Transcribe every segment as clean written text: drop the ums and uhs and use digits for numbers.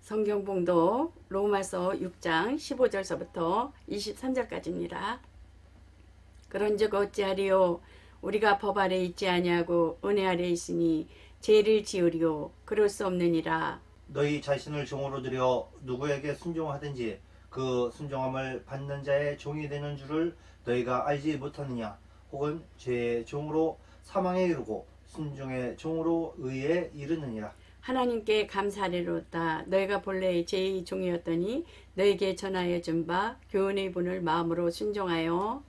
성경 봉독 로마서 6장 15절서부터 23절까지입니다. 그런즉 어찌하리요 우리가 법 아래 있지 아니하고 은혜 아래 있으니 죄를 지으리요 그럴 수 없느니라. 너희 자신을 종으로 들여 누구에게 순종하든지 그 순종함을 받는 자의 종이 되는 줄을 너희가 알지 못하느냐. 혹은 죄의 종으로 사망에 이르고 순종의 종으로 의에 이르느니라. 하나님께 감사하리로다. 너희가 본래 죄의 종이었더니 너희에게 전하여 준 바 교훈의 분을 마음으로 순종하여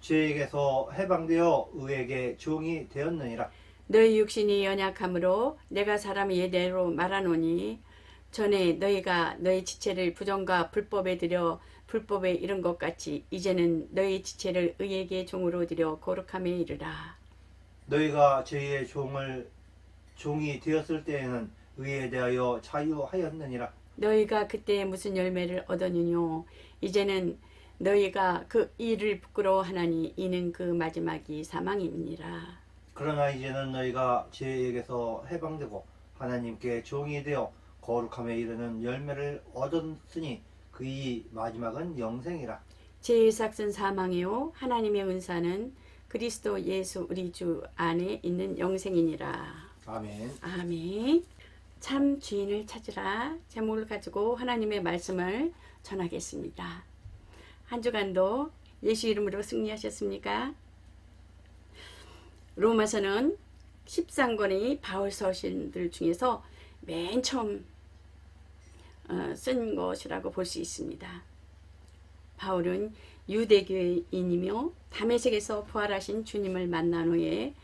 죄에게서 해방되어 의에게 종이 되었느니라. 너희 육신이 연약함으로 내가 사람의 예대로 말하노니 전에 너희가 너희 지체를 부정과 불법에 들여 불법에 이른 것 같이 이제는 너희 지체를 의에게 종으로 들여 거룩함에 이르라. 너희가 죄의 종이 되었을 때에는 의에 대하여 자유하였느니라. 너희가 그때 무슨 열매를 얻었느뇨. 이제는 너희가 그 일을 부끄러워하나니 이는 그 마지막이 사망이니라. 그러나 이제는 너희가 죄에게서 해방되고 하나님께 종이 되어 거룩함에 이르는 열매를 얻었으니 그의 마지막은 영생이라. 죄의 삭은 사망이요 하나님의 은사는 그리스도 예수 우리 주 안에 있는 영생이니라. 아멘. 아멘. 참 주인을 찾으라 제목을 가지고 하나님의 말씀을 전하겠습니다. 한 주간도 예수 이름으로 승리하셨습니까? 로마서는 13권의 바울 서신들 중에서 맨 처음 쓴 것이라고 볼 수 있습니다. 바울은 유대교인이며 다메섹에서 부활하신 주님을 만난 후에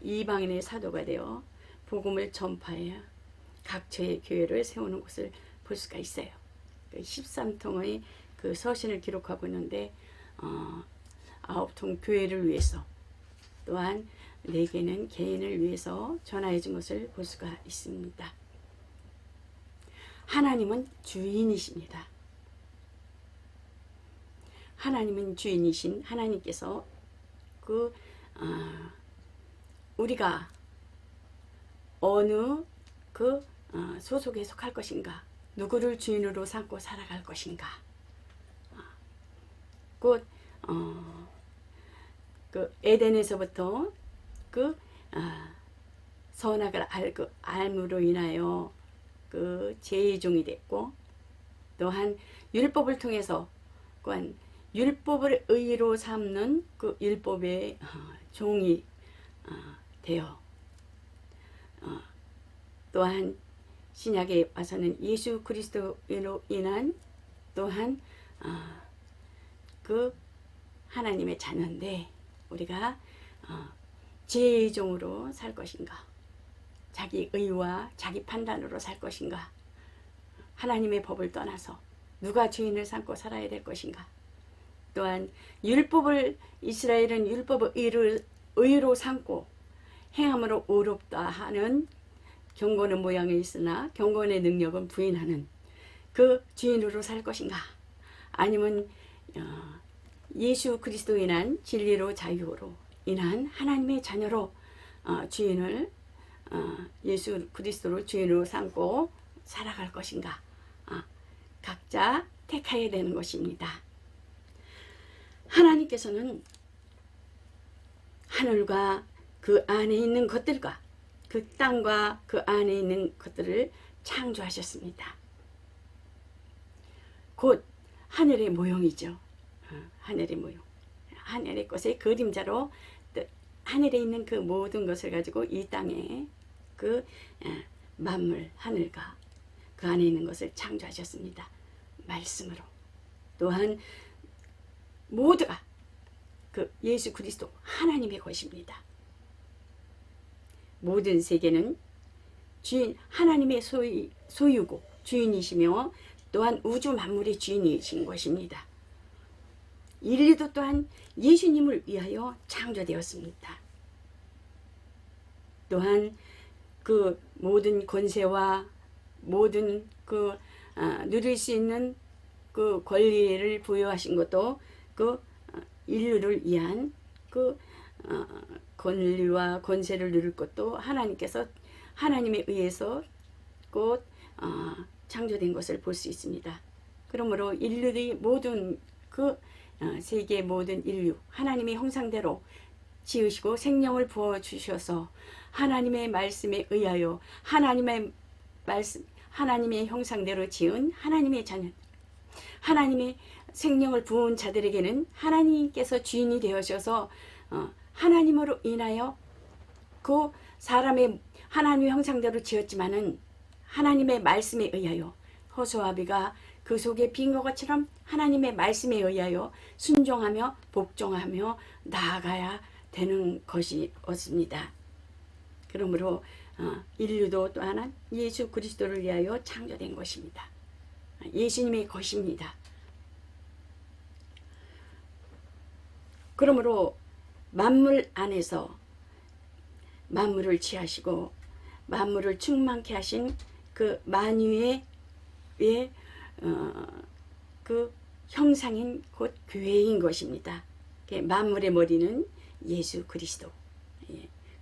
이방인의 사도가 되어 복음을 전파해 각처의 교회를 세우는 곳을 볼 수가 있어요. 13통의 그 서신을 기록하고 있는데 9통 교회를 위해서 또한 4개는 개인을 위해서 전하해 준 것을 볼 수가 있습니다. 하나님은 주인이십니다. 하나님은 주인이신 하나님께서 우리가 어느 소속에 속할 것인가, 누구를 주인으로 삼고 살아갈 것인가, 곧 에덴에서부터 선악을 알므로 인하여 죄의 종이 됐고, 또한 율법을 통해서 또한 율법을 의로 삼는 그 율법의 종이 되어 또한 신약에 와서는 예수 그리스도로 인한 또한 그 하나님의 자녀인데 우리가 죄의 종으로 살 것인가, 자기 의와 자기 판단으로 살 것인가, 하나님의 법을 떠나서 누가 주인을 삼고 살아야 될 것인가, 또한 이스라엘은 율법을 의로 삼고 행함으로 의롭다 하는 경건의 모양에 있으나 경건의 능력은 부인하는 그 주인으로 살 것인가, 아니면 예수 그리스도로 인한 진리로 자유로 인한 하나님의 자녀로 주인을 예수 그리스도를 주인으로 삼고 살아갈 것인가, 각자 택해야 되는 것입니다. 하나님께서는 하늘과 그 안에 있는 것들과 그 땅과 그 안에 있는 것들을 창조하셨습니다. 곧 하늘의 모형이죠. 하늘의 모형. 하늘의 것의 그림자로 하늘에 있는 그 모든 것을 가지고 이 땅에 그 만물, 하늘과 그 안에 있는 것을 창조하셨습니다. 말씀으로. 또한 모두가 그 예수 그리스도 하나님의 것입니다. 모든 세계는 주인 하나님의 소유고 주인이시며 또한 우주 만물의 주인이신 것입니다. 인류도 또한 예수님을 위하여 창조되었습니다. 또한 그 모든 권세와 모든 누릴 수 있는 그 권리를 부여하신 것도 그 인류를 위한 권리와 권세를 누릴 것도 하나님께서 하나님에 의해서 곧 창조된 것을 볼 수 있습니다. 그러므로 인류의 모든 세계의 모든 인류 하나님의 형상대로 지으시고 생명을 부어 주셔서 하나님의 말씀에 의하여 하나님의 형상대로 지은 하나님의 자녀, 하나님의 생명을 부은 자들에게는 하나님께서 주인이 되어셔서 하나님으로 인하여 그 사람의 하나님의 형상대로 지었지만은 하나님의 말씀에 의하여 허수아비가 그 속에 빈 것처럼 하나님의 말씀에 의하여 순종하며 복종하며 나아가야 되는 것이었습니다. 그러므로 인류도 또 하나 예수 그리스도를 위하여 창조된 것입니다. 예수님의 것입니다. 그러므로 만물 안에서 만물을 취하시고 만물을 충만케 하신 그 만유의 그 형상인 곧 교회인 것입니다. 만물의 머리는 예수 그리스도.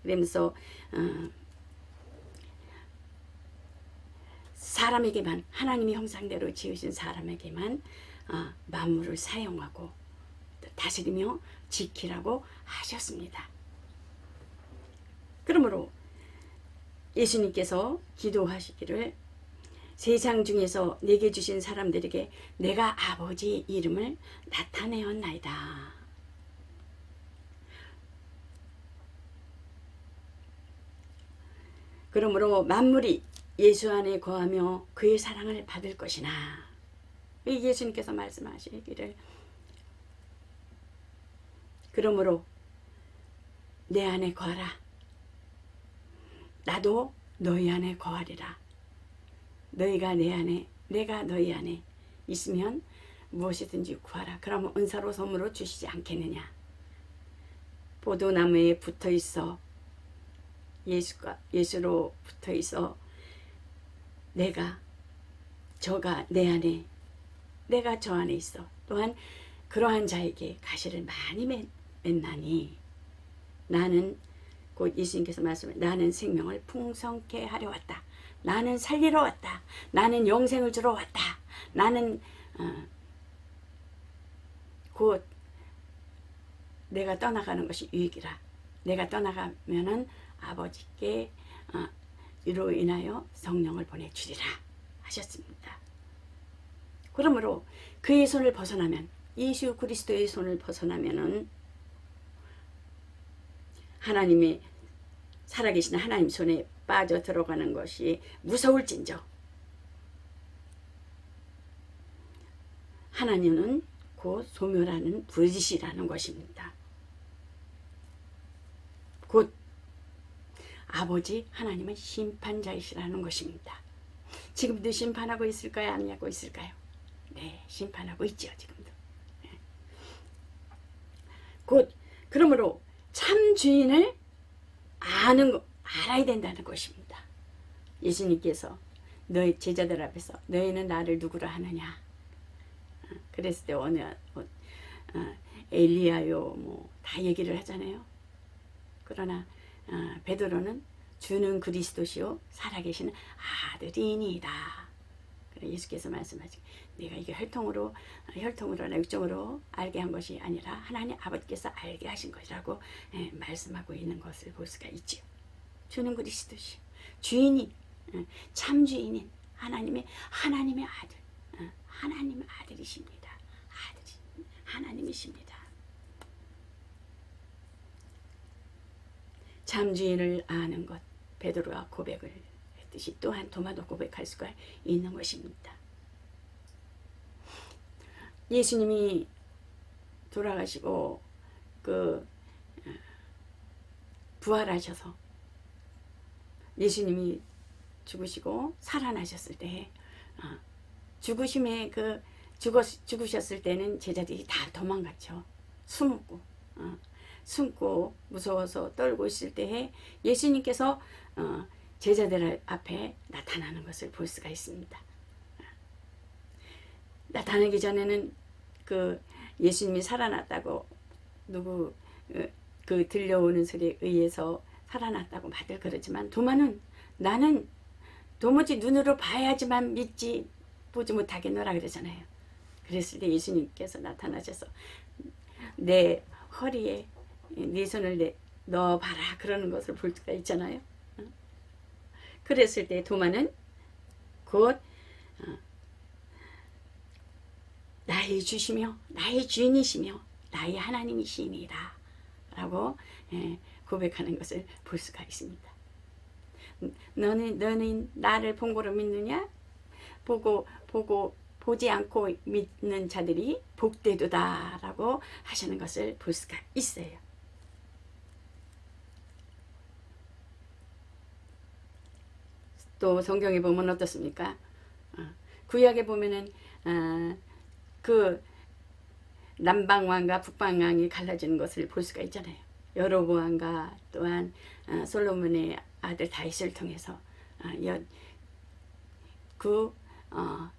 그러면서 사람에게만 하나님의 형상대로 지으신 사람에게만 만물을 사용하고 다스리며 지키라고 하셨습니다. 그러므로 예수님께서 기도하시기를 세상 중에서 내게 주신 사람들에게 내가 아버지 이름을 나타내었나이다. 그러므로 만물이 예수 안에 거하며 그의 사랑을 받을 것이나 예수님께서 말씀하시기를 그러므로 내 안에 거하라. 나도 너희 안에 거하리라. 너희가 내 안에 내가 너희 안에 있으면 무엇이든지 구하라. 그러면 은사로 선물로 주시지 않겠느냐. 포도나무에 붙어 있어 예수로 붙어 있어 저가 내 안에 내가 저 안에 있어. 또한 그러한 자에게 가시를 많이 맺나니 나는 곧 예수님께서 말씀해 나는 생명을 풍성케 하려 왔다. 나는 살리러 왔다. 나는 영생을 주러 왔다. 나는 곧 내가 떠나가는 것이 유익이라. 내가 떠나가면은 아버지께 이로 인하여 성령을 보내주리라 하셨습니다. 그러므로 그의 손을 벗어나면 예수 그리스도의 손을 벗어나면은 하나님의 살아계신 하나님 손에 빠져 들어가는 것이 무서울진저 하나님은 곧 소멸하는 불지시라는 것입니다. 곧 아버지 하나님은 심판자이시라는 것입니다. 지금도 심판하고 있을까요? 안 하고 있을까요? 네, 심판하고 있죠. 지금도. 네. 곧 그러므로 참 주인을 알아야 된다는 것입니다. 예수님께서 너희 제자들 앞에서 너희는 나를 누구라 하느냐. 그랬을 때 어느 엘리야요 뭐 다 얘기를 하잖아요. 그러나 베드로는 주는 그리스도시요 살아계시는 아들이니이다. 그래 예수께서 말씀하시고 내가 이게 혈통으로나 육정으로 알게 한 것이 아니라 하나님 아버지께서 알게 하신 것이라고 말씀하고 있는 것을 볼 수가 있죠. 주는 그리스도시요 주인이 참 주인인 하나님의 아들 하나님의 아들이십니다. 하나님이십니다. 참 주인을 아는 것 베드로가 고백을 했듯이 또한 도마도 고백할 수가 있는 것입니다. 예수님이 돌아가시고 부활하셔서 예수님이 죽으시고 살아나셨을 때 죽으셨을 때는 제자들이 다 도망갔죠. 숨고 무서워서 떨고 있을 때에 예수님께서 제자들 앞에 나타나는 것을 볼 수가 있습니다. 나타나기 전에는 예수님이 살아났다고 들려오는 소리에 의해서 살아났다고 다들 그러지만 도마는 나는 도무지 눈으로 봐야지만 믿지 보지 못하겠노라 그러잖아요. 그랬을 때 예수님께서 나타나셔서 내 허리에 네 손을 넣어봐라 그러는 것을 볼 수가 있잖아요. 그랬을 때 도마는 곧 나의 주시며 나의 주인이시며 나의 하나님이시니라 라고 고백하는 것을 볼 수가 있습니다. 너는 나를 본 거로 믿느냐? 보지 않고 믿는 자들이 복되도다 라고 하시는 것을 볼 수가 있어요. 또 성경에 보면 어떻습니까? 구약에 보면은 그 남방왕과 북방왕이 갈라지는 것을 볼 수가 있잖아요. 여로보암과 또한 솔로몬의 아들 다윗을 통해서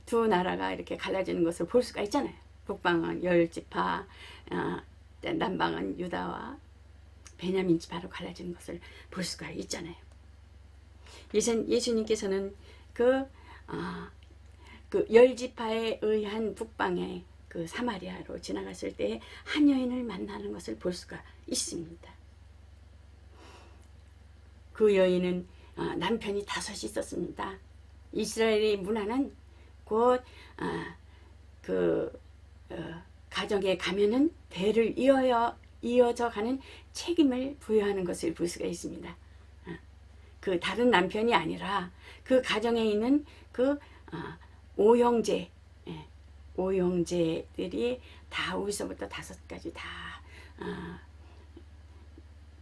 두 나라가 이렇게 갈라지는 것을 볼 수가 있잖아요. 북방은 10지파, 남방은 유다와 베냐민 지파로 갈라지는 것을 볼 수가 있잖아요. 예수님께서는 그 10지파에 의한 북방의 그 사마리아로 지나갔을 때 한 여인을 만나는 것을 볼 수가 있습니다. 그 여인은 남편이 5이 있었습니다. 이스라엘의 문화는 곧 가정에 가면은 대를 이어져 가는 책임을 부여하는 것을 볼 수가 있습니다. 그 다른 남편이 아니라 그 가정에 있는 그 오형제들이 다 5에서부터 5까지 다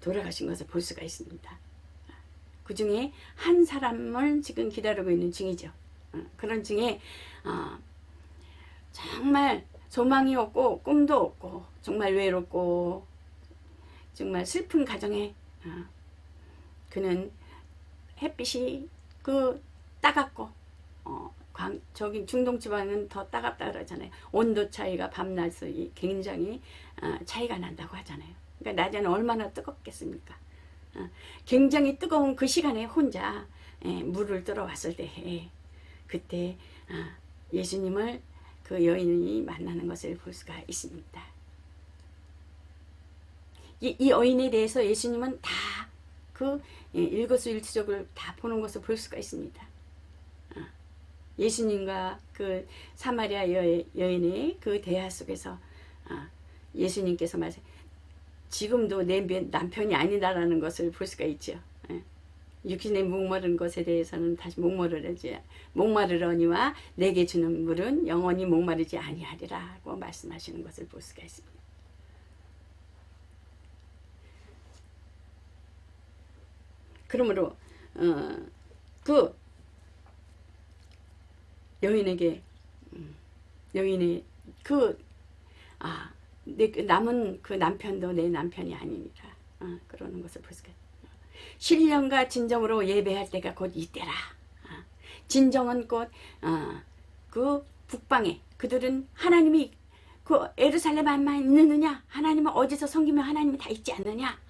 돌아가신 것을 볼 수가 있습니다. 그 중에 한 사람을 지금 기다리고 있는 중이죠. 그런 중에 정말 소망이 없고 꿈도 없고 정말 외롭고 정말 슬픈 가정에 그는 햇빛이 따갑고 저기 중동 지방은 더 따갑다 그러잖아요. 온도 차이가 밤낮이 굉장히 차이가 난다고 하잖아요. 그러니까 낮에는 얼마나 뜨겁겠습니까? 굉장히 뜨거운 그 시간에 혼자 물을 들어왔을 때 그때 예수님을 그 여인이 만나는 것을 볼 수가 있습니다. 이 여인에 대해서 예수님은 다 그 일거수일투족을 다 보는 것을 볼 수가 있습니다. 예수님과 그 사마리아 여인의 그 대화 속에서 예수님께서 지금도 내 남편이 아니다라는 것을 볼 수가 있죠. 육신의 목마른 것에 대해서는 다시 목마르러니와 내게 주는 물은 영원히 목마르지 아니하리라고 말씀하시는 것을 볼 수가 있습니다. 그러므로 그 여인에게 여인의 남은 그 남편도 내 남편이 아니니라 그러는 것을 볼 수가 있습니다. 신령과 진정으로 예배할 때가 곧 이때라. 진정은 곧 그 북방에 그들은 하나님이 그 예루살렘에만 있느냐, 하나님은 어디서 섬기면 하나님이 다 있지 않느냐.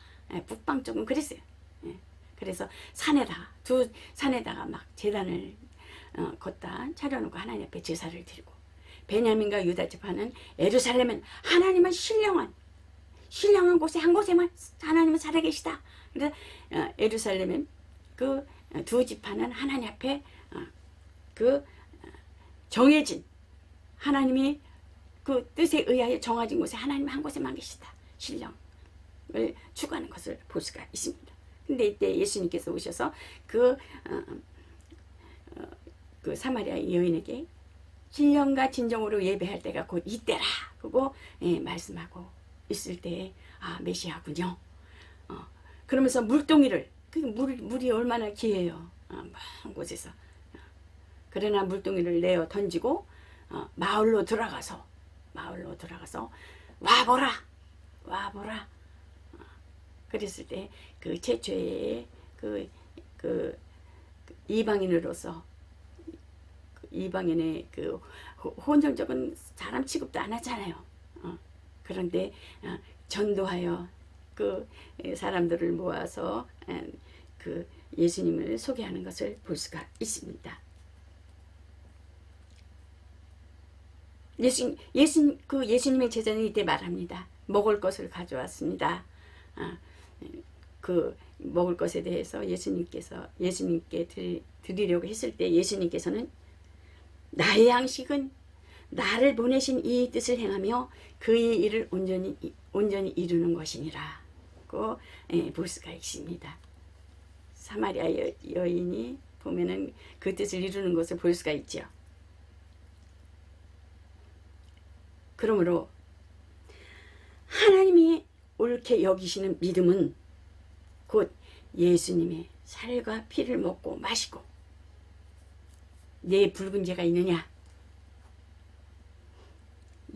북방 쪽은 그랬어요. 그래서 두 산에다가 막 제단을 걷다 차려놓고 하나님 앞에 제사를 드리고, 베냐민과 유다 지파는 예루살렘은 하나님은 신령한 곳에 한 곳에만 하나님은 살아계시다. 그래서 예루살렘은 그 두 지파는 하나님 앞에 그 정해진 하나님이 그 뜻에 의하여 정해진 곳에 하나님 한 곳에만 계시다. 신령을 추구하는 것을 볼 수가 있습니다. 근데 이때 예수님께서 오셔서 그 사마리아 여인에게 신령과 진정으로 예배할 때가 곧 이때라. 그거 말씀하고 있을 때 메시아군요. 그러면서 물동이를 물이 얼마나 귀해요. 먼 곳에서. 그러나 물동이를 내어 던지고 마을로 들어가서 와보라. 그랬을 때 그 최초의 그 이방인으로서 이방인의 그 혼혈적인 사람 취급도 안 하잖아요. 그런데 전도하여 그 사람들을 모아서 그 예수님을 소개하는 것을 볼 수가 있습니다. 예수님의 제자는 이때 말합니다. 먹을 것을 가져왔습니다. 그 먹을 것에 대해서 예수님께 드리려고 했을 때 예수님께서는 나의 양식은 나를 보내신 이 뜻을 행하며 그의 일을 온전히 이루는 것이니라고 볼 수가 있습니다. 사마리아 여인이 보면은 그 뜻을 이루는 것을 볼 수가 있죠. 그러므로 하나님이 옳게 여기시는 믿음은 곧 예수님의 살과 피를 먹고 마시고 내 붉은 죄가 있느냐?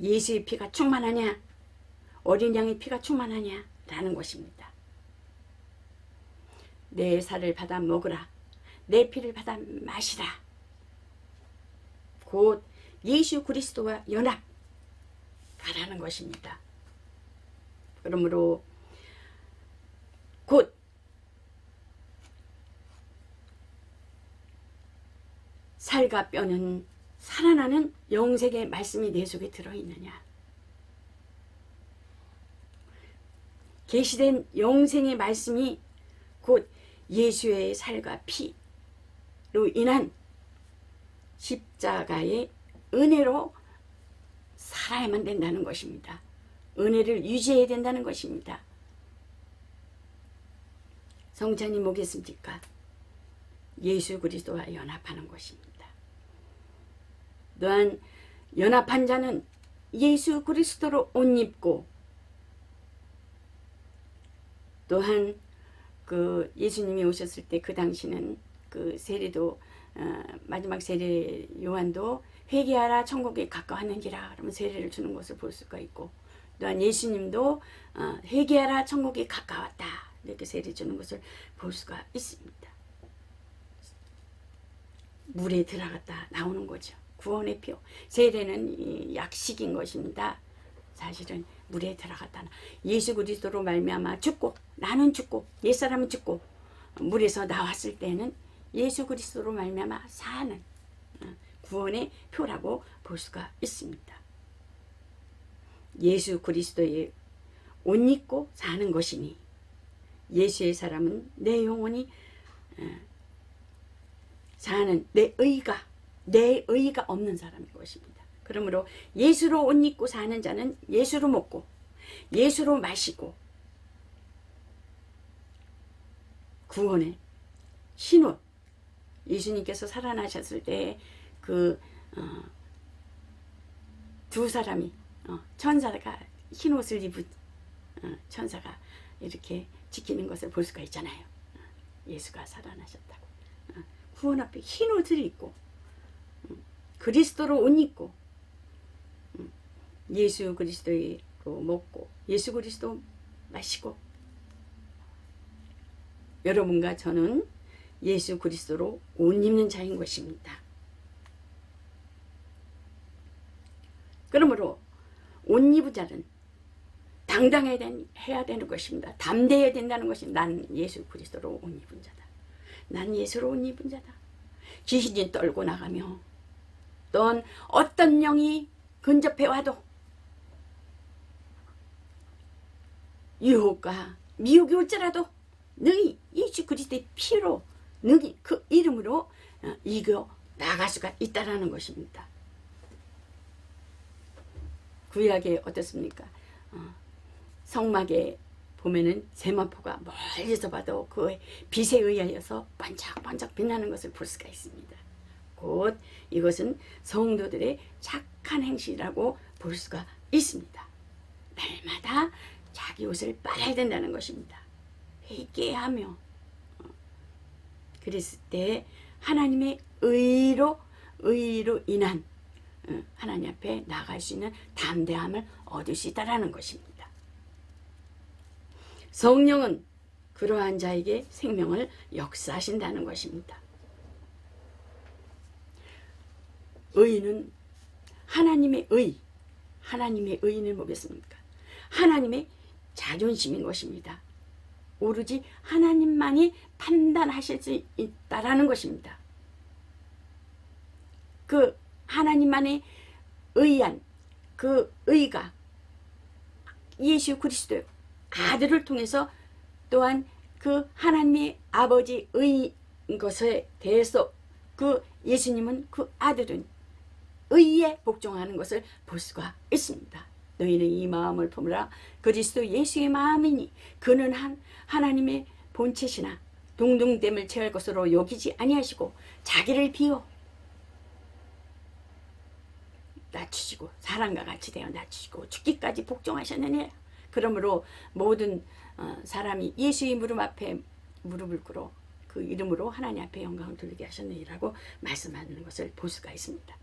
예수의 피가 충만하냐? 어린 양의 피가 충만하냐? 라는 것입니다. 내 살을 받아 먹으라. 내 피를 받아 마시라. 곧 예수 그리스도와 연합하라는 것입니다. 그러므로 곧 살과 뼈는 살아나는 영생의 말씀이 내 속에 들어있느냐. 계시된 영생의 말씀이 곧 예수의 살과 피로 인한 십자가의 은혜로 살아야만 된다는 것입니다. 은혜를 유지해야 된다는 것입니다. 성찬이 뭐겠습니까? 예수 그리스도와 연합하는 것입니다. 또한 연합한 자는 예수 그리스도로 옷 입고 또한 그 예수님이 오셨을 때 그 당시는 그 세례도 마지막 세례 요한도 회개하라 천국에 가까웠는지라 그러면 세례를 주는 것을 볼 수가 있고 또한 예수님도 회개하라 천국에 가까웠다 이렇게 세례 주는 것을 볼 수가 있습니다. 물에 들어갔다 나오는 거죠. 구원의 표. 세례는 약식인 것입니다. 사실은 물에 들어갔다 예수 그리스도로 말미암아 죽고 나는 죽고 옛사람은 죽고 물에서 나왔을 때는 예수 그리스도로 말미암아 사는 구원의 표라고 볼 수가 있습니다. 예수 그리스도의 옷 입고 사는 것이니 예수의 사람은 내 영혼이 사는 내 의가 없는 사람인 것입니다. 그러므로 예수로 옷 입고 사는 자는 예수로 먹고 예수로 마시고 구원의 흰옷 예수님께서 살아나셨을 때 그 두 사람이 천사가 흰옷을 입은 천사가 이렇게 지키는 것을 볼 수가 있잖아요. 예수가 살아나셨다고 구원 앞에 흰옷을 입고 그리스도로 옷 입고 예수 그리스도로 먹고 예수 그리스도 마시고 여러분과 저는 예수 그리스도로 옷 입는 자인 것입니다. 그러므로 옷 입은 자는 당당해야 되는 것입니다. 담대해야 된다는 것입니다. 난 예수 그리스도로 옷 입은 자다. 난 예수로 옷 입은 자다. 귀신이 떨고 나가며 또한 어떤 영이 근접해 와도 유혹과 미혹이 올지라도 능히 예수 그리스도의 피로 능히 그 이름으로 이겨 나갈 수가 있다라는 것입니다. 구약에 어떻습니까? 성막에 보면은 세마포가 멀리서 봐도 그 빛에 의하여서 반짝반짝 빛나는 것을 볼 수가 있습니다. 곧 이것은 성도들의 착한 행실이라고 볼 수가 있습니다. 날마다 자기 옷을 빨아야 된다는 것입니다. 회개하며 그랬을 때 하나님의 의로 인한 하나님 앞에 나갈 수 있는 담대함을 얻을 수 있다는 것입니다. 성령은 그러한 자에게 생명을 역사하신다는 것입니다. 의는 하나님의 의는 뭐겠습니까? 하나님의 자존심인 것입니다. 오로지 하나님만이 판단하실 수 있다라는 것입니다. 그 하나님만의 의한 그 의가 예수 그리스도의 아들을 통해서 또한 그 하나님의 아버지 의인 것에 대해서 그 예수님은 그 아들은 의에 복종하는 것을 볼 수가 있습니다. 너희는 이 마음을 품으라. 그리스도 예수의 마음이니 그는 하나님의 본체시나 동등됨을 취할 것으로 여기지 아니하시고 자기를 비워 낮추시고 사람과 같이 되어 낮추시고 죽기까지 복종하셨느니라. 그러므로 모든 사람이 예수의 무릎 앞에 무릎을 꿇어 그 이름으로 하나님 앞에 영광을 돌리게 하셨느니라고 말씀하는 것을 볼 수가 있습니다.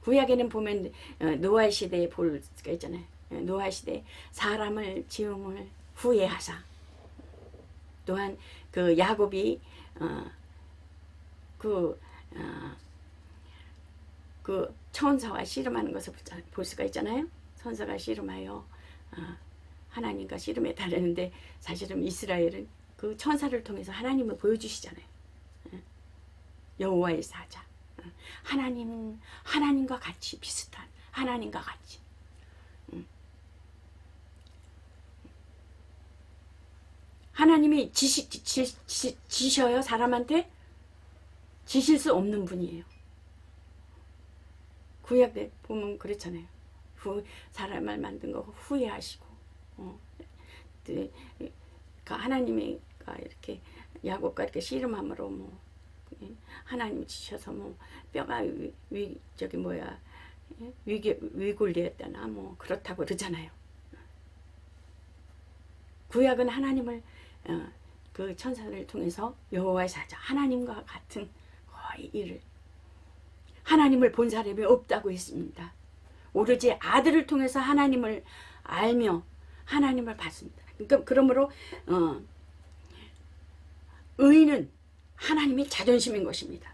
구약에는 보면 노아 시대에 볼 수가 있잖아요. 노아 시대 사람을 지음을 후회하사 또한 그 야곱이 그 천사와 씨름하는 것을 볼 수가 있잖아요. 천사가 씨름하여 하나님과 씨름에 달했는데 사실은 이스라엘은 그 천사를 통해서 하나님을 보여주시잖아요. 여호와의 사자. 하나님과 같이 비슷한 하나님과 같이 하나님이 지셔요. 사람한테 지실 수 없는 분이에요. 구약에 보면 그렇잖아요. 사람을 만든 거 후회하시고 하나님이 이렇게 야곱과 이렇게 씨름함으로 뭐 하나님 지셔서 뭐 뼈가 위골되었다나 뭐 그렇다고 그러잖아요. 구약은 하나님을 그 천사를 통해서 여호와의 사자 하나님과 같은 거의 일을 하나님을 본 사람이 없다고 했습니다. 오로지 아들을 통해서 하나님을 알며 하나님을 봤습니다. 그러니까 그러므로 의인은 하나님의 자존심인 것입니다.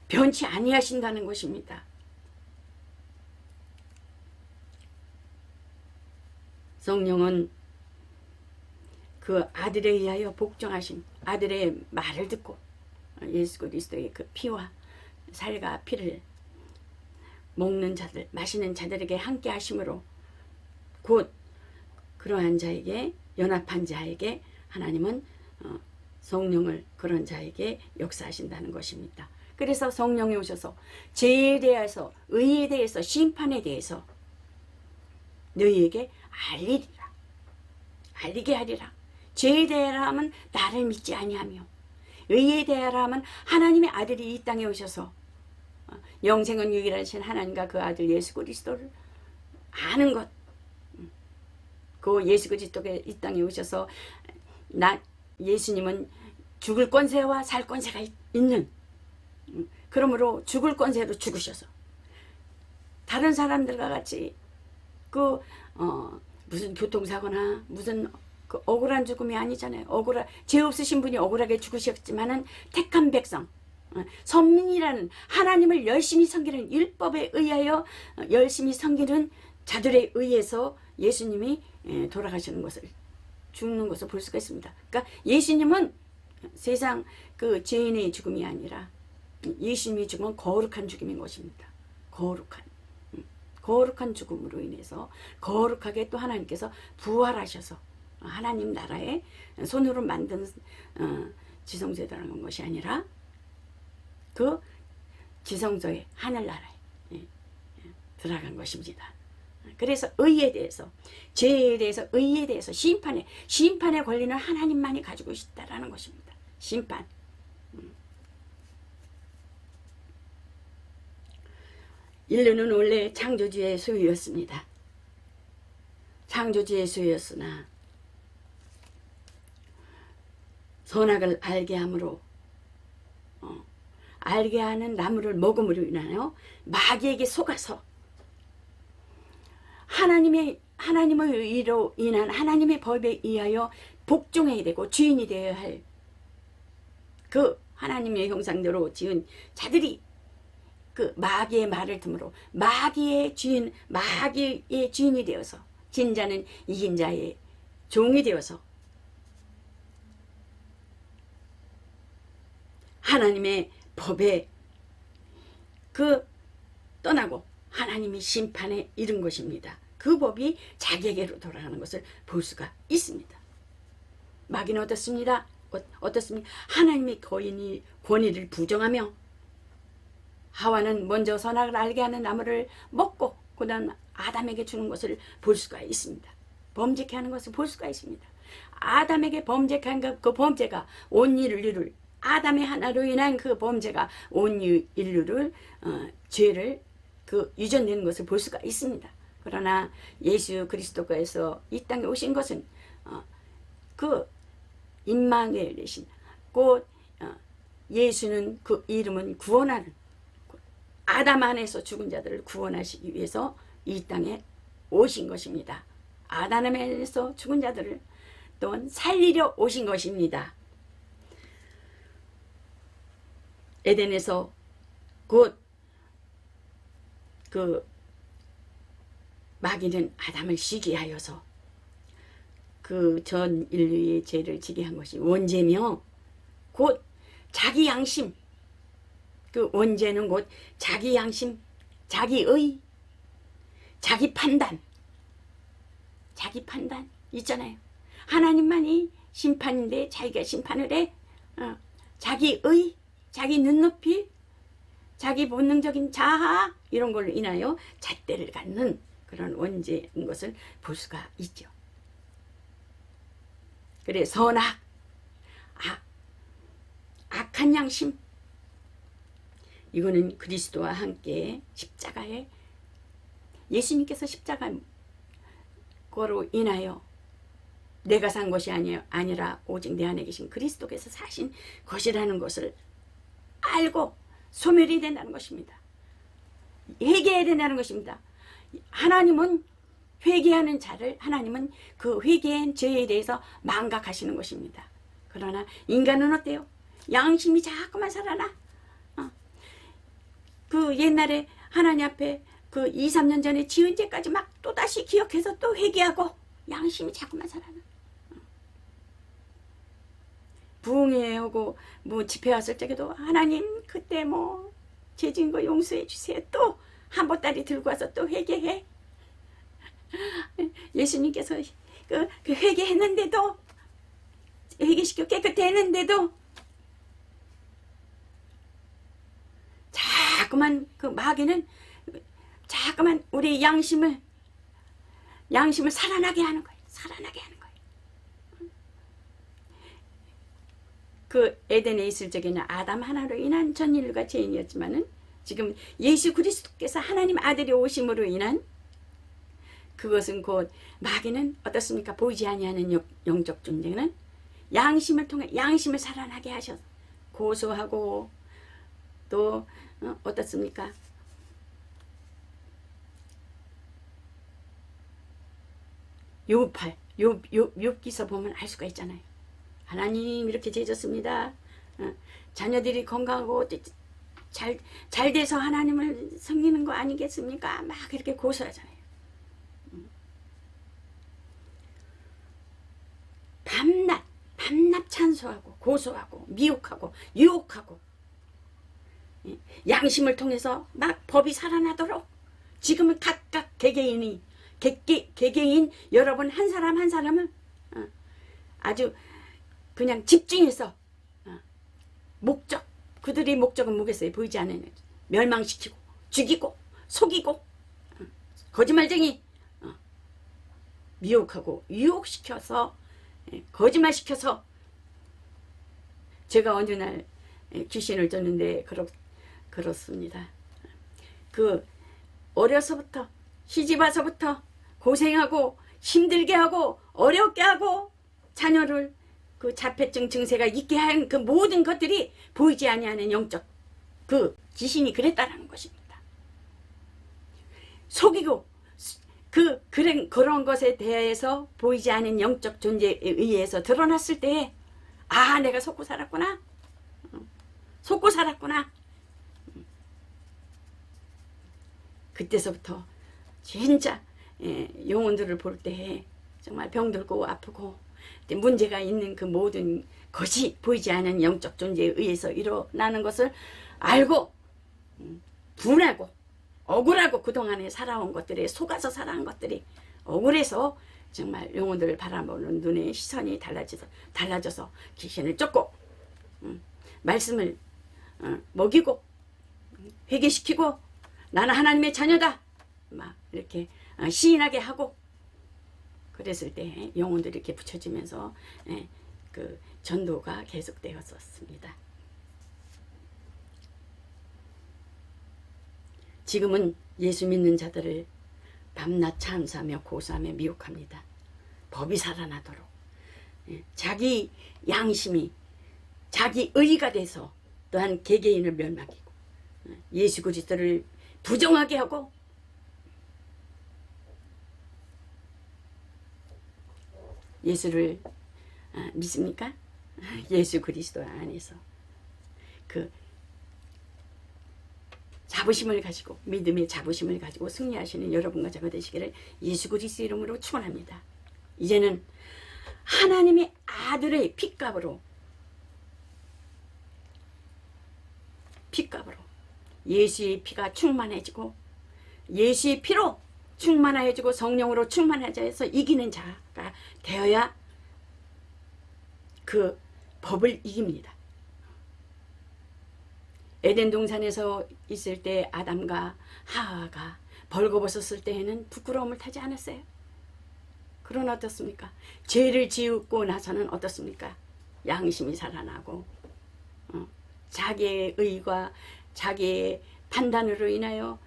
변치 아니하신다는 것입니다. 성령은 그 아들에 의하여 복종하신 아들의 말을 듣고 예수 그리스도의 그 피와 살과 피를 먹는 자들 마시는 자들에게 함께 하심으로 곧 그러한 자에게 연합한 자에게 하나님은 성령을 그런 자에게 역사하신다는 것입니다. 그래서 성령이 오셔서 죄에 대해서 의에 대해서 심판에 대해서 너희에게 알리게 하리라. 죄에 대하라 하면 나를 믿지 아니하며 의에 대하라 하면 하나님의 아들이 이 땅에 오셔서 영생은 유일하신 하나님과 그 아들 예수 그리스도를 아는 것. 그 예수 그리스도가 이 땅에 오셔서 예수님은 죽을 권세와 살 권세가 있는 그러므로 죽을 권세로 죽으셔서 다른 사람들과 같이 무슨 교통사고나 무슨 그 억울한 죽음이 아니잖아요. 죄 없으신 분이 억울하게 죽으셨지만은 택한 백성 선민이라는 하나님을 열심히 섬기는 율법에 의하여 열심히 섬기는 자들에 의해서 예수님이 돌아가시는 것을 죽는 것을 볼 수가 있습니다. 그러니까 예수님은 세상 그 죄인의 죽음이 아니라 예수님의 죽음은 거룩한 죽음인 것입니다. 거룩한 죽음으로 인해서 거룩하게 또 하나님께서 부활하셔서 하나님 나라에 손으로 만든 지성소라는 것이 아니라 그 지성소의 하늘나라에 들어간 것입니다. 그래서 의에 대해서 죄에 대해서 의에 대해서 심판의 권리는 하나님만이 가지고 있다라는 것입니다. 심판. 인류는 원래 창조주의 소유였습니다. 창조주의 소유였으나 선악을 알게 함으로 알게 하는 나무를 먹음으로 인하여 마귀에게 속아서 하나님의 의로 인한 하나님의 법에 의하여 복종해야 되고 주인이 되어야 할 그 하나님의 형상대로 지은 자들이 그 마귀의 말을 듣므로 마귀의 주인이 되어서 진자는 이긴 자의 종이 되어서 하나님의 법에 그 떠나고 하나님이 심판에 이른 것입니다. 그 법이 자기에게로 돌아가는 것을 볼 수가 있습니다. 마귀는 어떻습니까? 하나님의 권위를 부정하며 하와는 먼저 선악을 알게 하는 나무를 먹고 그 다음 아담에게 주는 것을 볼 수가 있습니다. 범죄케 하는 것을 볼 수가 있습니다. 아담에게 범죄케 한 그 범죄가 온 인류를, 아담의 하나로 인한 그 범죄가 온 인류를 죄를 유전되는 것을 볼 수가 있습니다. 그러나 예수 그리스도께서 이 땅에 오신 것은 그 임마누엘 되신 곧 예수는 그 이름은 구원하는, 아담 안에서 죽은 자들을 구원하시기 위해서 이 땅에 오신 것입니다. 아담 안에서 죽은 자들을 또한 살리려 오신 것입니다. 에덴에서 곧 그 마귀는 아담을 시기하여서 그 전 인류의 죄를 지게 한 것이 원죄며 곧 자기 양심, 그 원죄는 곧 자기 양심, 자기의, 자기 판단 있잖아요. 하나님만이 심판인데 자기가 심판을 해. 자기의, 자기 눈높이, 자기 본능적인 자아 이런 걸로 인하여 잣대를 갖는 그런 원죄인 것을 볼 수가 있죠. 그래 선악, 악한 양심, 이거는 그리스도와 함께 십자가에 예수님께서 십자가 거로 인하여 내가 산 것이 아니라 오직 내 안에 계신 그리스도께서 사신 것이라는 것을 알고 소멸이 된다는 것입니다. 회개해야 된다는 것입니다. 하나님은 회개하는 자를, 하나님은 그 회개한 죄에 대해서 망각하시는 것입니다. 그러나 인간은 어때요? 양심이 자꾸만 살아나. 그 옛날에 하나님 앞에 그 2, 3년 전에 지은 죄까지 막 또다시 기억해서 또 회개하고 양심이 자꾸만 살아나. 부흥회 하고 뭐 집회 왔을 적에도 하나님 그때 뭐 죄 지은 거 용서해 주세요. 또 한 보따리 들고 와서 또 회개해. 예수님께서 그 회개했는데도, 회개시켜 깨끗해 했는데도 자꾸만 그 마귀는 자꾸만 우리 양심을 살아나게 하는 거예요. 살아나게 하는 거예요. 그 에덴에 있을 적에는 아담 하나로 인한 전 인류가 죄인이었지만은 지금 예수 그리스도께서 하나님 아들이 오심으로 인한 그것은 곧 마귀는 어떻습니까? 보이지 아니하는 영적 존재는 양심을 통해 양심을 살아나게 하셔서 고소하고 또 어떻습니까? 욥기서 보면 알 수가 있잖아요. 하나님 이렇게 죄졌습니다. 자녀들이 건강하고 잘 돼서 하나님을 섬기는 거 아니겠습니까? 막 이렇게 고소하잖아요. 밤낮 찬소하고 고소하고 미혹하고 유혹하고 양심을 통해서 막 법이 살아나도록 지금은 각각 개개인 여러분 한 사람 한 사람은 아주 그냥 집중해서 그들의 목적은 뭐겠어요? 보이지 않는 멸망시키고 죽이고 속이고 거짓말쟁이 미혹하고 유혹시켜서 거짓말시켜서 제가 어느 날 귀신을 쫓는데 그렇습니다. 그 어려서부터 시집와서부터 고생하고 힘들게 하고 어렵게 하고 자녀를 그 자폐증 증세가 있게 한 그 모든 것들이 보이지 아니하는 영적 그 귀신이 그랬다라는 것입니다. 속이고 그런 것에 대해서 보이지 않은 영적 존재에 의해서 드러났을 때 내가 속고 살았구나. 그때서부터 진짜 영혼들을 볼 때 정말 병들고 아프고 근데 문제가 있는 그 모든 것이 보이지 않는 영적 존재에 의해서 일어나는 것을 알고 분하고 억울하고 그동안에 살아온 것들이 속아서 살아온 것들이 억울해서 정말 영혼들을 바라보는 눈의 시선이 달라져서 귀신을 쫓고 말씀을 먹이고 회개시키고 나는 하나님의 자녀다 막 이렇게 시인하게 하고 그랬을 때 영혼들이 이렇게 붙여지면서 그 전도가 계속되었었습니다. 지금은 예수 믿는 자들을 밤낮 참사하며 고소하며 미혹합니다. 법이 살아나도록 자기 양심이 자기 의가 돼서 또한 개개인을 멸망하고 예수 그리스도를 부정하게 하고 예수를 믿습니까? 예수 그리스도 안에서 그 자부심을 가지고 믿음의 자부심을 가지고 승리하시는 여러분과 저가 되시기를 예수 그리스도 이름으로 축원합니다. 이제는 하나님의 아들의 핏값으로 예수의 피가 충만해지고 예수의 피로 충만해지고 성령으로 충만하자 해서 이기는 자가 되어야 그 법을 이깁니다. 에덴 동산에서 있을 때 아담과 하와가 벌거벗었을 때에는 부끄러움을 타지 않았어요. 그러나 어떻습니까? 죄를 지우고 나서는 어떻습니까? 양심이 살아나고 자기의 의와 자기의 판단으로 인하여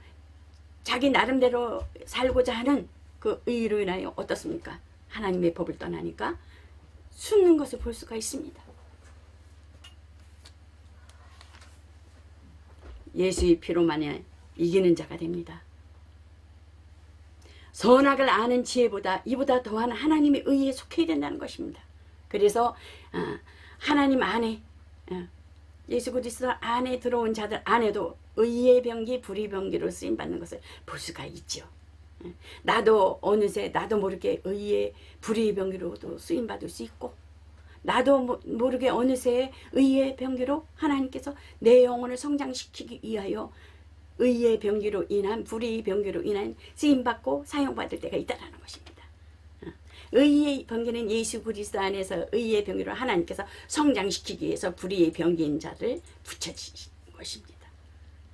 자기 나름대로 살고자 하는 그 의로 인하여 어떻습니까? 하나님의 법을 떠나니까 숨는 것을 볼 수가 있습니다. 예수의 피로만에 이기는 자가 됩니다. 선악을 아는 지혜보다 이보다 더한 하나님의 의에 속해야 된다는 것입니다. 그래서 하나님 안에 예수 그리스도 안에 들어온 자들 안에도 의의 병기 불의 병기로 쓰임받는 것을 볼 수가 있죠. 나도 어느새 나도 모르게 의의 불의 병기로도 쓰임받을 수 있고 나도 모르게 어느새 의의 병기로 하나님께서 내 영혼을 성장시키기 위하여 의의 병기로 인한 불의 병기로 인한 쓰임받고 사용받을 때가 있다는 것입니다. 의의 병기는 예수 그리스도 안에서 의의 병기로 하나님께서 성장시키기 위해서 불의의 병기인 자를 붙여주신 것입니다.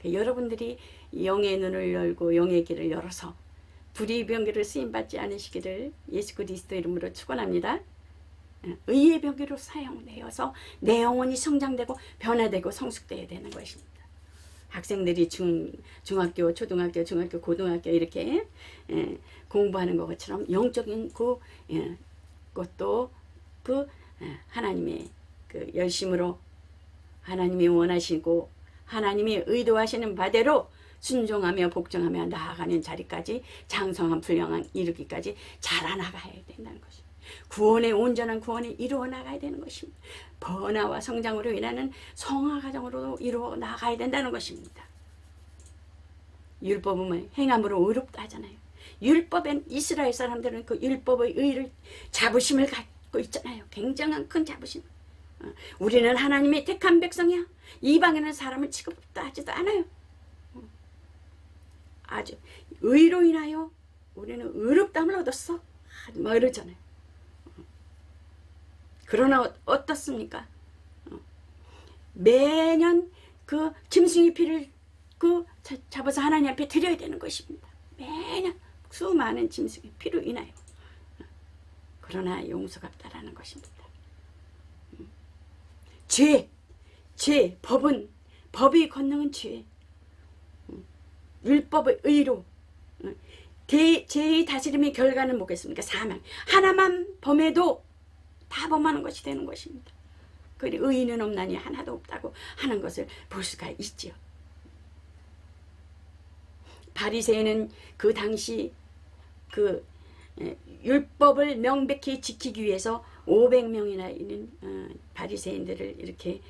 여러분들이 영의 눈을 열고 영의 길을 열어서 불의의 병기를 쓰임받지 않으시기를 예수 그리스도 이름으로 축원합니다. 의의 병기로 사용되어서 내 영혼이 성장되고 변화되고 성숙되어야 되는 것입니다. 학생들이 중학교, 초등학교, 중학교, 고등학교 이렇게 공부하는 것처럼 영적인 것도 하나님의 그 열심으로 하나님이 원하시고 하나님이 의도하시는 바대로 순종하며 복종하며 나아가는 자리까지 장성한 분량한 이르기까지 자라나가야 된다는 것입니다. 구원의 온전한 구원에 이루어 나가야 되는 것입니다. 번화와 성장으로 인하는 성화 과정으로 이루어 나가야 된다는 것입니다. 율법은 행함으로 의롭다 하잖아요. 율법엔 이스라엘 사람들은 그 율법의 의를 자부심을 갖고 있잖아요. 굉장한 큰 자부심. 우리는 하나님의 택한 백성이야. 이방에는 사람을 취급도 하지도 않아요. 아주 의로 인하여 우리는 의롭다함을 얻었어. 뭐 이러잖아요. 그러나 어떻습니까? 매년 그 짐승의 피를 잡아서 하나님 앞에 드려야 되는 것입니다. 매년 수많은 짐승의 피로 인하여. 그러나 용서가 없다라는 것입니다. 법의 권능은 죄. 율법의 의로. 죄의 다스림의 결과는 뭐겠습니까? 사망. 하나만 범해도 다 범하는 것이 되는 것입니다. 그리고 의인은 없나니 하나도 없다고 하는 것을 볼 수가 있죠. 바리새인은 그 당시 그 율법을 명백히 지키기 위해서 500명이나 있는 바리새인들을 이렇게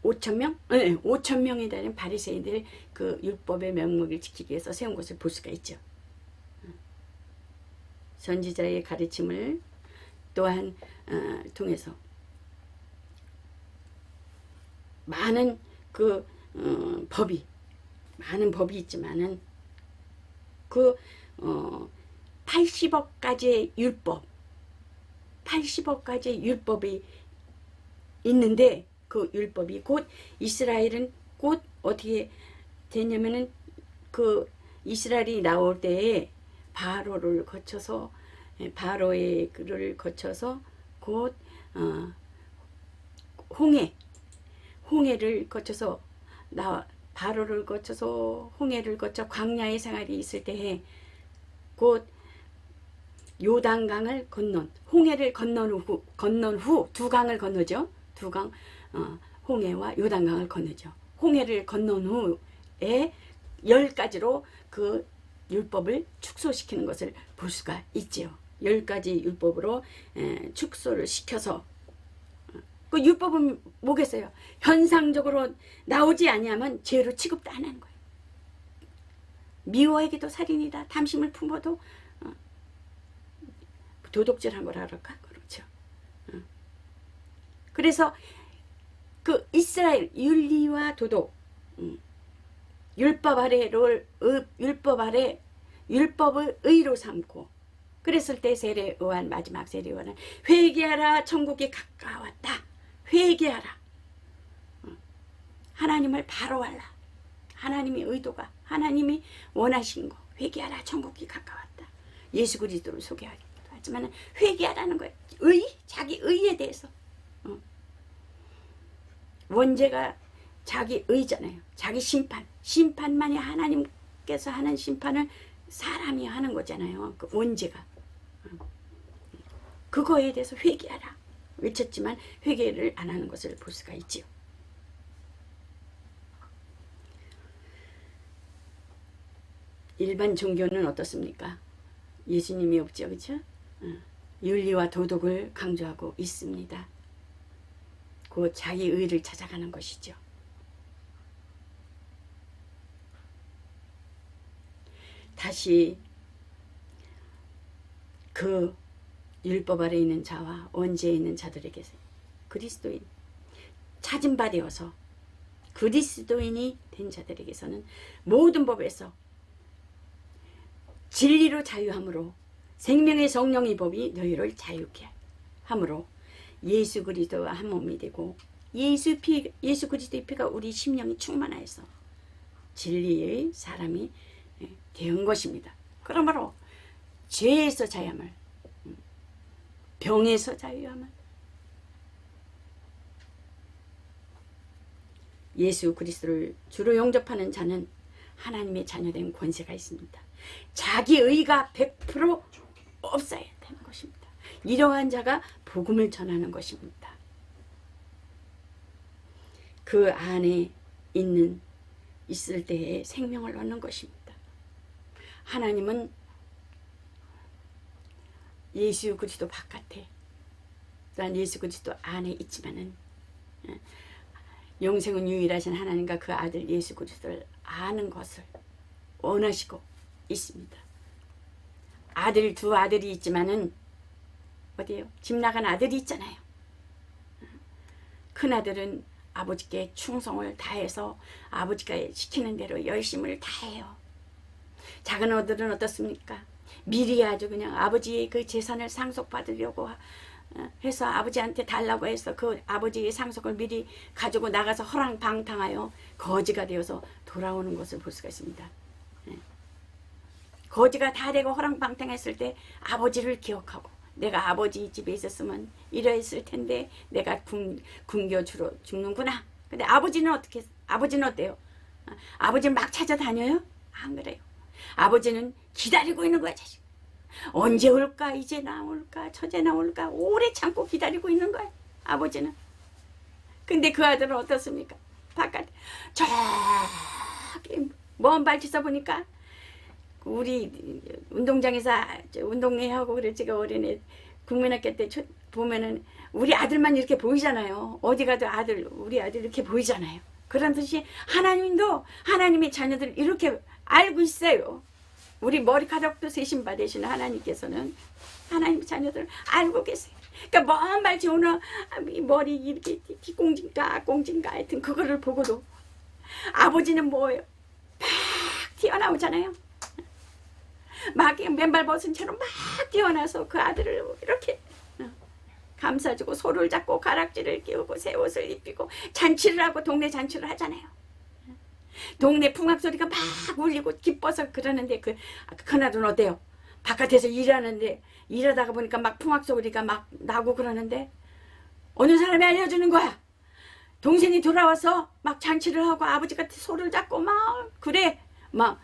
5,000명? 네, 5,000명이 되는 바리새인들을 그 율법의 명목을 지키기 위해서 세운 것을 볼 수가 있죠. 선지자의 가르침을 또한 통해서 많은 그 많은 법이 있지만은 그 80억 가지의 율법, 80억 가지의 율법이 있는데 그 율법이 곧 이스라엘은 곧 어떻게 되냐면은 그 이스라엘이 나올 때에 바로를 거쳐서 바로의 그를 거쳐서 곧 홍해를 거쳐서 바로를 거쳐서 홍해를 거쳐 광야의 생활이 있을 때에 곧 요단강을 홍해를 건넌 후 두 강을 건너죠. 두 강, 홍해와 요단강을 건너죠. 홍해를 건넌 후에 10가지로 그 율법을 축소시키는 것을 볼 수가 있지요. 10가지 율법으로 축소를 시켜서 그 율법은 뭐겠어요? 현상적으로 나오지 아니하면 죄로 취급도 안 하는 거예요. 미워하기도 살인이다. 탐심을 품어도 도둑질한 거라 그럴까? 그렇죠. 그래서 그 이스라엘 윤리와 도덕, 율법 아래 율법을 의로 삼고 그랬을 때 세례 요한 마지막 세례 요한은 회개하라 천국이 가까웠다. 회개하라. 하나님을 바로 알라. 하나님의 의도가 하나님이 원하신 거 회개하라 천국이 가까웠다. 예수 그리스도를 소개하기도 하지만 회개하라는 거예요. 자기 의에 대해서. 원죄가 자기 의잖아요. 자기 심판만이 하나님께서 하는 심판을 사람이 하는 거잖아요. 그 원죄가. 그거에 대해서 회개하라 외쳤지만 회개를 안 하는 것을 볼 수가 있지요. 일반 종교는 어떻습니까? 예수님이 없죠, 그렇죠? 윤리와 도덕을 강조하고 있습니다. 그 자기 의를 찾아가는 것이죠. 다시 그 율법 아래 있는 자와 원죄에 있는 자들에게 그리스도인 찾은 바 되어서 그리스도인이 된 자들에게서는 모든 법에서 진리로 자유함으로 생명의 성령의 법이 너희를 자유케 함으로 예수 그리스도와 한 몸이 되고 예수 그리스도의 피가 우리 심령이 충만하여서 진리의 사람이 된 것입니다. 그러므로 죄에서 자유함을 병에서 자유함을 예수 그리스도를 주로 영접하는 자는 하나님의 자녀된 권세가 있습니다. 자기 의가 100% 없어야 되는 것입니다. 이러한 자가 복음을 전하는 것입니다. 그 안에 있을 때에 생명을 얻는 것입니다. 하나님은 예수 그리스도 바깥에 또한 예수 그리스도 안에 있지만은 영생은 유일하신 하나님과 그 아들 예수 그리스도를 아는 것을 원하시고 있습니다. 두 아들이 있지만은 어디에요? 집 나간 아들이 있잖아요. 큰 아들은 아버지께 충성을 다해서 아버지가 시키는 대로 열심을 다해요. 작은 아들은 어떻습니까? 미리 아주 그냥 아버지의 그 재산을 상속받으려고 해서 아버지한테 달라고 해서 그 아버지의 상속을 미리 가지고 나가서 허랑방탕하여 거지가 되어서 돌아오는 것을 볼 수가 있습니다. 거지가 다 되고 허랑방탕했을 때 아버지를 기억하고 내가 아버지 집에 있었으면 이러했을 텐데 내가 굶겨 죽는구나. 근데 아버지는 어때요? 아버지는 막 찾아다녀요? 안 그래요. 아버지는 기다리고 있는 거야. 자식. 언제 올까? 이제 나올까? 저제 나올까? 오래 참고 기다리고 있는 거야. 아버지는. 근데 그 아들은 어떻습니까? 바깥에 저기 먼 발치서 보니까 우리 운동장에서 운동회하고 그래 제가 어린애 국민학교 때 보면은 우리 아들만 이렇게 보이잖아요. 어디 가도 우리 아들 이렇게 보이잖아요. 그런 듯이 하나님도 하나님의 자녀들 이렇게 알고 있어요. 우리 머리카락도 세심 받으시는 하나님께서는 하나님 자녀들을 알고 계세요. 그러니까 먼 말 지오는 머리 이렇게 뒷공진가 앞공진가 하여튼 그거를 보고도 아버지는 뭐예요? 막 튀어나오잖아요. 막 맨발 벗은 채로 막 뛰어나서 그 아들을 이렇게 감싸주고 소를 잡고 가락지를 끼우고 새 옷을 입히고 잔치를 하고 동네 잔치를 하잖아요. 동네 풍악 소리가 막 울리고 기뻐서 그러는데 그날은 어때요? 바깥에서 일하는데 일하다가 보니까 막 풍악 소리가 막 나고 그러는데 어느 사람이 알려주는 거야. 동생이 돌아와서 막 잔치를 하고 아버지가 소를 잡고 막 그래 막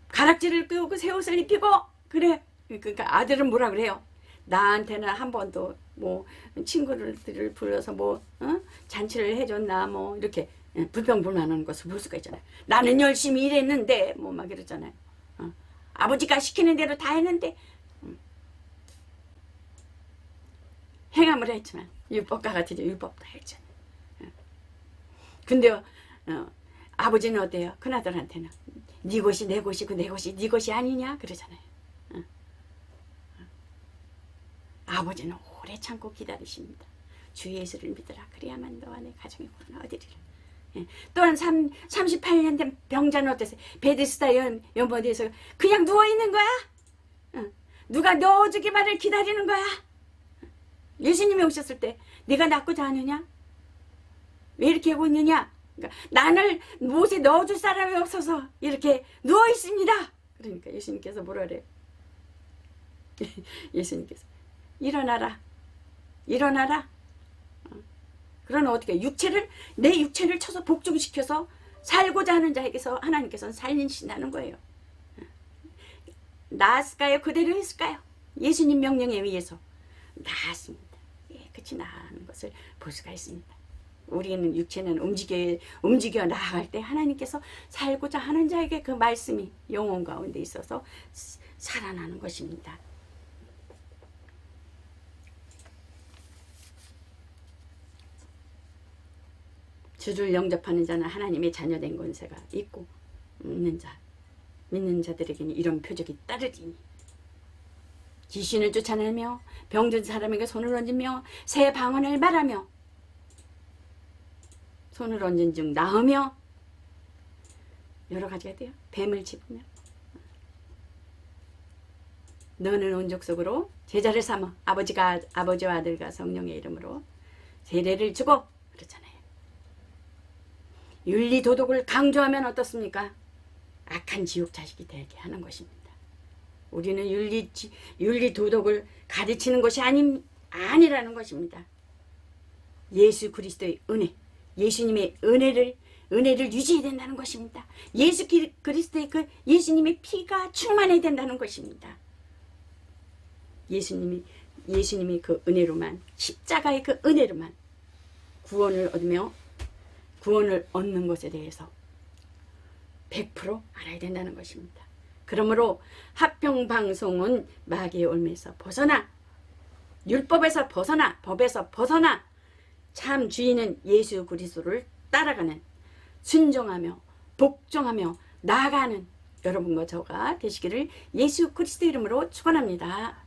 가락지를 끼우고 새 옷을 입히고 그래. 그러니까 아들은 뭐라 그래요? 나한테는 한 번도 뭐 친구들을 불러서 뭐 잔치를 해줬나 뭐 이렇게 불평불만하는 것을 볼 수가 있잖아요. 나는 열심히 일했는데 뭐 막 이러잖아요. 아버지가 시키는 대로 다 했는데 행함을 했지만 율법과 같으죠. 율법 다 했잖아요. 근데 아버지는 어때요? 큰아들한테는 네 것이 내 것이고 내 것이 네 것이 아니냐 그러잖아요. 아버지는 오래 참고 기다리십니다. 주 예수를 믿으라. 그래야만 너와 내 가정이 구원 얻으리라. 또한 38년 된 병자는 어땠어요? 베데스다 연못에서 그냥 누워있는 거야? 누가 넣어주기만을 기다리는 거야? 예수님이 오셨을 때 네가 낫고 자느냐? 왜 이렇게 하고 있느냐? 그러니까 나를 못에 넣어줄 사람이 없어서 이렇게 누워있습니다. 그러니까 예수님께서 뭐라 그래요? 예수님께서 일어나라. 일어나라. 그러나 어떻게 내 육체를 쳐서 복종시켜서 살고자 하는 자에게서 하나님께서는 살리신다는 거예요. 나았을까요? 그대로 했을까요? 예수님 명령에 의해서 나았습니다. 그치 나아가는 것을 볼 수가 있습니다. 우리는 육체는 움직여 나아갈 때 하나님께서 살고자 하는 자에게 그 말씀이 영혼 가운데 있어서 살아나는 것입니다. 주를 영접하는 자는 하나님의 자녀된 권세가 있고 믿는 자들에게는 이런 표적이 따르리니 귀신을 쫓아내며 병든 사람에게 손을 얹으며 새 방언을 말하며 손을 얹은 중 나으며 여러 가지가 돼요. 뱀을 집으며 너는 온 족속으로 제자를 삼아 아버지와 아들과 성령의 이름으로 세례를 주고 그렇잖아요. 윤리 도덕을 강조하면 어떻습니까? 악한 지옥 자식이 되게 하는 것입니다. 우리는 윤리 도덕을 가르치는 것이 아니라는 것입니다. 예수 그리스도의 은혜, 예수님의 은혜를 유지해야 된다는 것입니다. 예수 그리스도의 그 예수님의 피가 충만해야 된다는 것입니다. 예수님이 그 은혜로만, 십자가의 그 은혜로만 구원을 얻는 것에 대해서 100% 알아야 된다는 것입니다. 그러므로 합평방송은 마귀의 올매에서 벗어나 율법에서 벗어나 법에서 벗어나 참 주인은 예수 그리스도를 따라가는 순종하며 복종하며 나아가는 여러분과 저가 되시기를 예수 그리스도 이름으로 축원합니다.